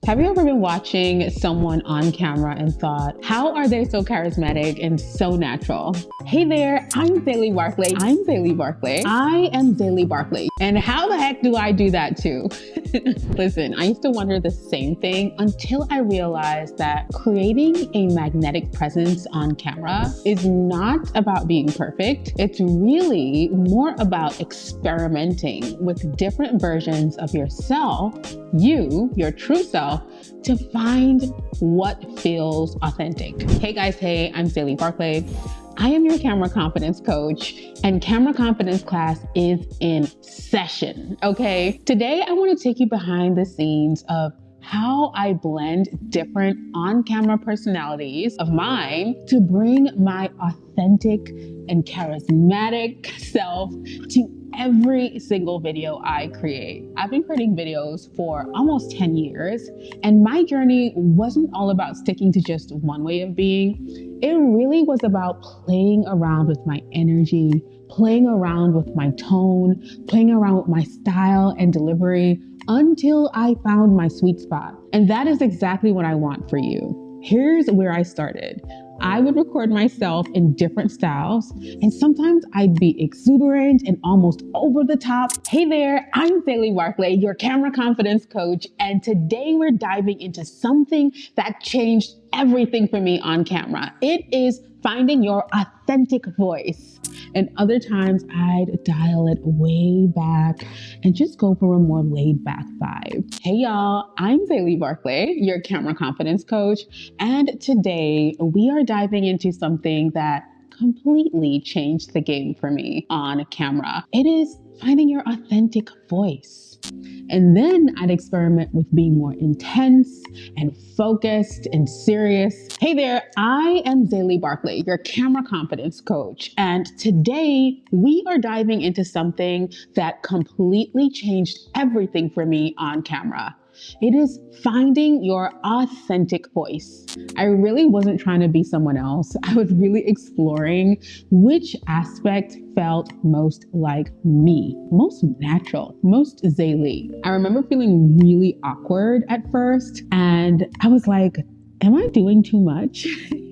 Have you ever been watching someone on camera and thought, how are they so charismatic and so natural? Hey there, I'm Zaylee Barkley. I am Zaylee Barkley. And how the heck do I do that too? Listen, I used to wonder the same thing until I realized that creating a magnetic presence on camera is not about being perfect. It's really more about experimenting with different versions of yourself, your true self, to find what feels authentic. Hey guys, hey, I'm Zaylee Barkley. I am your camera confidence coach, and camera confidence class is in session, okay? Today, I want to take you behind the scenes of how I blend different on-camera personalities of mine to bring my authentic and charismatic self to every single video I create. I've been creating videos for almost 10 years, and my journey wasn't all about sticking to just one way of being. It really was about playing around with my energy, playing around with my tone, playing around with my style and delivery until I found my sweet spot. And that is exactly what I want for you. Here's where I started. I would record myself in different styles, and sometimes I'd be exuberant and almost over the top. Hey there, I'm Zaylee Barkley, your camera confidence coach, and today we're diving into something that changed everything for me on camera. It is finding your authentic voice. And other times I'd dial it way back and just go for a more laid back vibe. Hey y'all, I'm Zaylee Barkley, your camera confidence coach. And today we are diving into something that completely changed the game for me on camera. It is finding your authentic voice. And then I'd experiment with being more intense and focused and serious. Hey there, I am Zaylee Barkley, your camera confidence coach. And today we are diving into something that completely changed everything for me on camera. It is finding your authentic voice. I really wasn't trying to be someone else. I was really exploring which aspect felt most like me, most natural, most Zaylee. I remember feeling really awkward at first, and I was like, am I doing too much?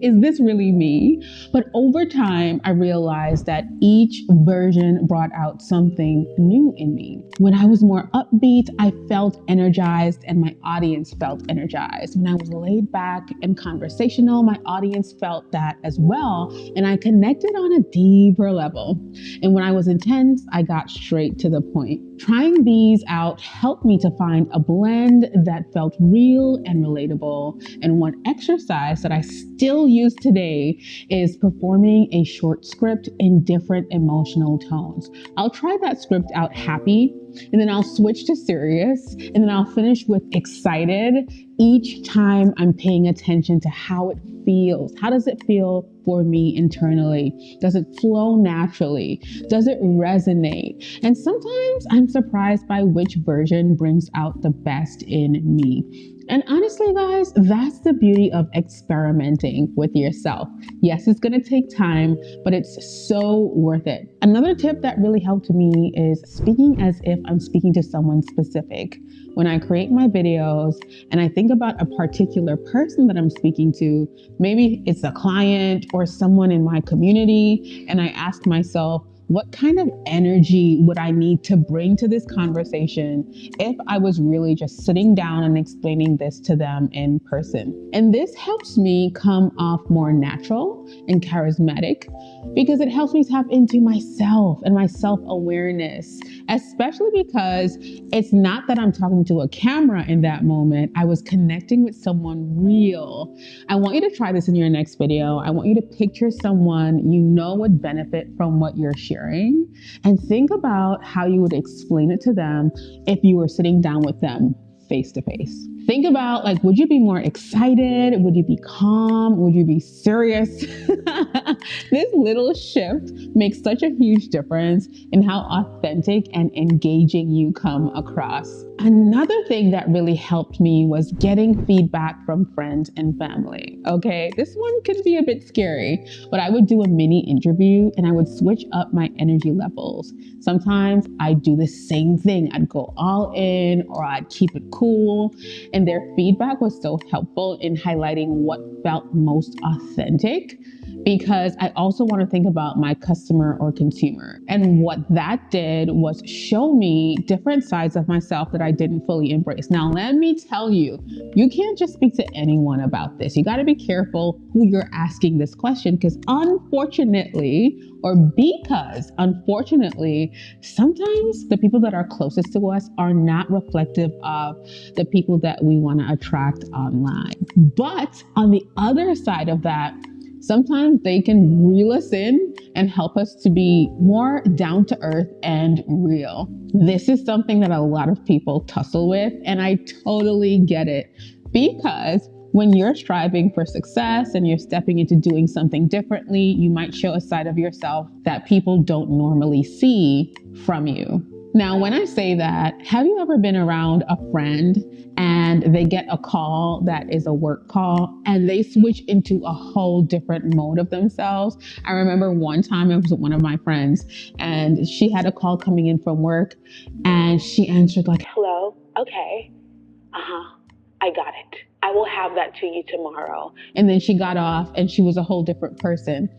Is this really me? But over time, I realized that each version brought out something new in me. When I was more upbeat, I felt energized and my audience felt energized. When I was laid back and conversational, my audience felt that as well. And I connected on a deeper level. And when I was intense, I got straight to the point. Trying these out helped me to find a blend that felt real and relatable. And one exercise that I still use today is performing a short script in different emotional tones. I'll try that script out happy, and then I'll switch to serious, and then I'll finish with excited. Each time I'm paying attention to how it feels. How does it feel for me internally? Does it flow naturally? Does it resonate? And sometimes I'm surprised by which version brings out the best in me. And honestly, guys, that's the beauty of experimenting with yourself. Yes, it's going to take time, but it's so worth it. Another tip that really helped me is speaking as if I'm speaking to someone specific. When I create my videos and I think about a particular person that I'm speaking to, maybe it's a client or someone in my community, and I ask myself, what kind of energy would I need to bring to this conversation if I was really just sitting down and explaining this to them in person? And this helps me come off more natural and charismatic because it helps me tap into myself and my self-awareness, especially because it's not that I'm talking to a camera in that moment. I was connecting with someone real. I want you to try this in your next video. I want you to picture someone you know would benefit from what you're sharing, and think about how you would explain it to them if you were sitting down with them face to face. Think about, like, would you be more excited? Would you be calm? Would you be serious? This little shift makes such a huge difference in how authentic and engaging you come across. Another thing that really helped me was getting feedback from friends and family. Okay, this one could be a bit scary, but I would do a mini interview and I would switch up my energy levels. Sometimes I'd do the same thing. I'd go all in or I'd keep it cool. And their feedback was so helpful in highlighting what felt most authentic, because I also want to think about my customer or consumer. And what that did was show me different sides of myself that I didn't fully embrace. Now, let me tell you, you can't just speak to anyone about this. You got to be careful who you're asking this question, because unfortunately, sometimes the people that are closest to us are not reflective of the people that we want to attract online. But on the other side of that, sometimes they can reel us in and help us to be more down to earth and real. This is something that a lot of people tussle with, and I totally get it, because when you're striving for success and you're stepping into doing something differently, you might show a side of yourself that people don't normally see from you. Now, when I say that, have you ever been around a friend and they get a call that is a work call and they switch into a whole different mode of themselves? I remember one time it was one of my friends and she had a call coming in from work and she answered like, "Hello, okay, I got it. I will have that to you tomorrow." And then she got off and she was a whole different person.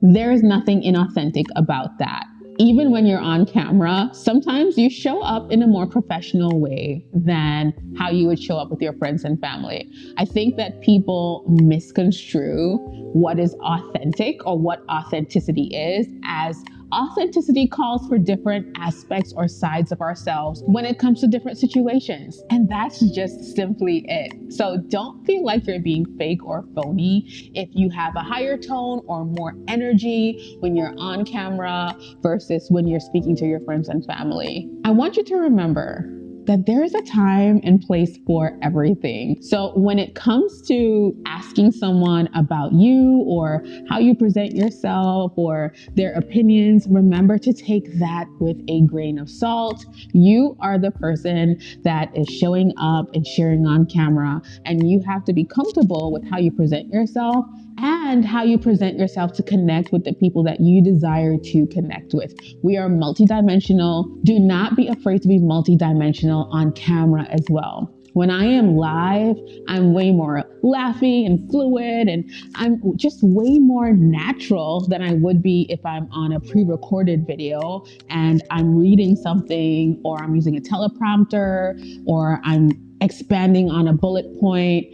There is nothing inauthentic about that. Even when you're on camera, sometimes you show up in a more professional way than how you would show up with your friends and family. I think that people misconstrue what is authentic or what authenticity is, as authenticity calls for different aspects or sides of ourselves when it comes to different situations. And that's just simply it. So don't feel like you're being fake or phony if you have a higher tone or more energy when you're on camera versus when you're speaking to your friends and family. I want you to remember that there is a time and place for everything. So when it comes to asking someone about you or how you present yourself or their opinions, remember to take that with a grain of salt. You are the person that is showing up and sharing on camera, and you have to be comfortable with how you present yourself and how you present yourself to connect with the people that you desire to connect with. We are multidimensional. Do not be afraid to be multidimensional on camera as well. When I am live, I'm way more laughy and fluid, and I'm just way more natural than I would be if I'm on a pre-recorded video and I'm reading something, or I'm using a teleprompter, or I'm expanding on a bullet point.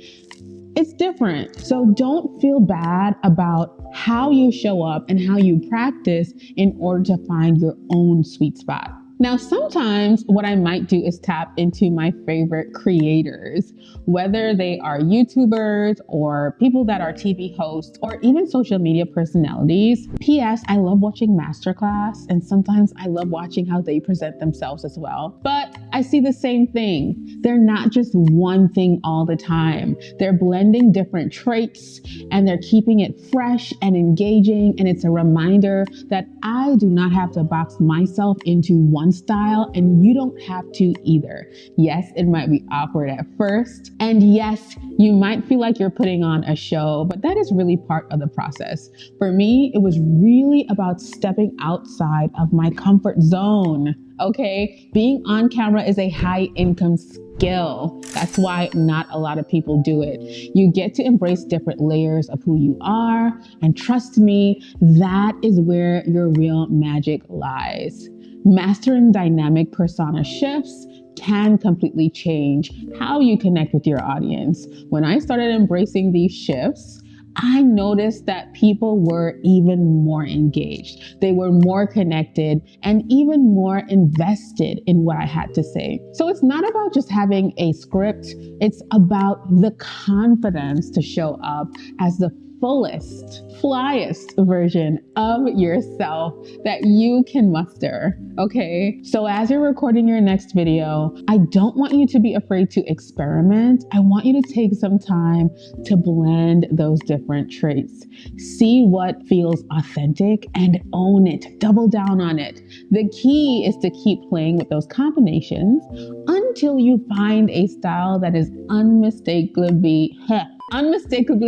It's different. So don't feel bad about how you show up and how you practice in order to find your own sweet spot. Now, sometimes what I might do is tap into my favorite creators, whether they are YouTubers or people that are TV hosts or even social media personalities. P.S. I love watching masterclass, and sometimes I love watching how they present themselves as well. But I see the same thing. They're not just one thing all the time. They're blending different traits and they're keeping it fresh and engaging. And it's a reminder that I do not have to box myself into one style, and you don't have to either. Yes, it might be awkward at first. And yes, you might feel like you're putting on a show, but that is really part of the process. For me, it was really about stepping outside of my comfort zone. Okay, being on camera is a high income skill. That's why not a lot of people do it. You get to embrace different layers of who you are, and trust me, that is where your real magic lies. Mastering dynamic persona shifts can completely change how you connect with your audience. When I started embracing these shifts, I noticed that people were even more engaged. They were more connected and even more invested in what I had to say. So it's not about just having a script. It's about the confidence to show up as the fullest, flyest version of yourself that you can muster, okay? So as you're recording your next video, I don't want you to be afraid to experiment. I want you to take some time to blend those different traits. See what feels authentic and own it. Double down on it. The key is to keep playing with those combinations until you find a style that is unmistakably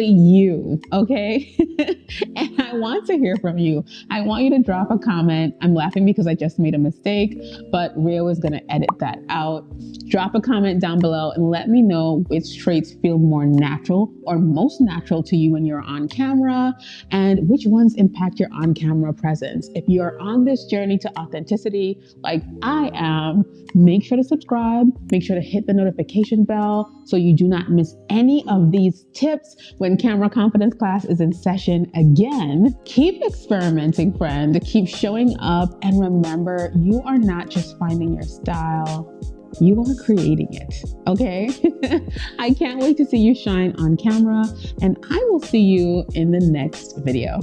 you, okay? And I I want to hear from you. I want you to drop a comment. I'm laughing because I just made a mistake, but Rio is going to edit that out. Drop a comment down below and let me know which traits feel more natural or most natural to you when you're on camera, and which ones impact your on-camera presence. If you're on this journey to authenticity like I am, make sure to subscribe, make sure to hit the notification bell so you do not miss any of these tips when Camera Confidence class is in session again. Keep experimenting, friend. Keep showing up, and remember, you are not just finding your style, you are creating it, okay? I can't wait to see you shine on camera, and I will see you in the next video.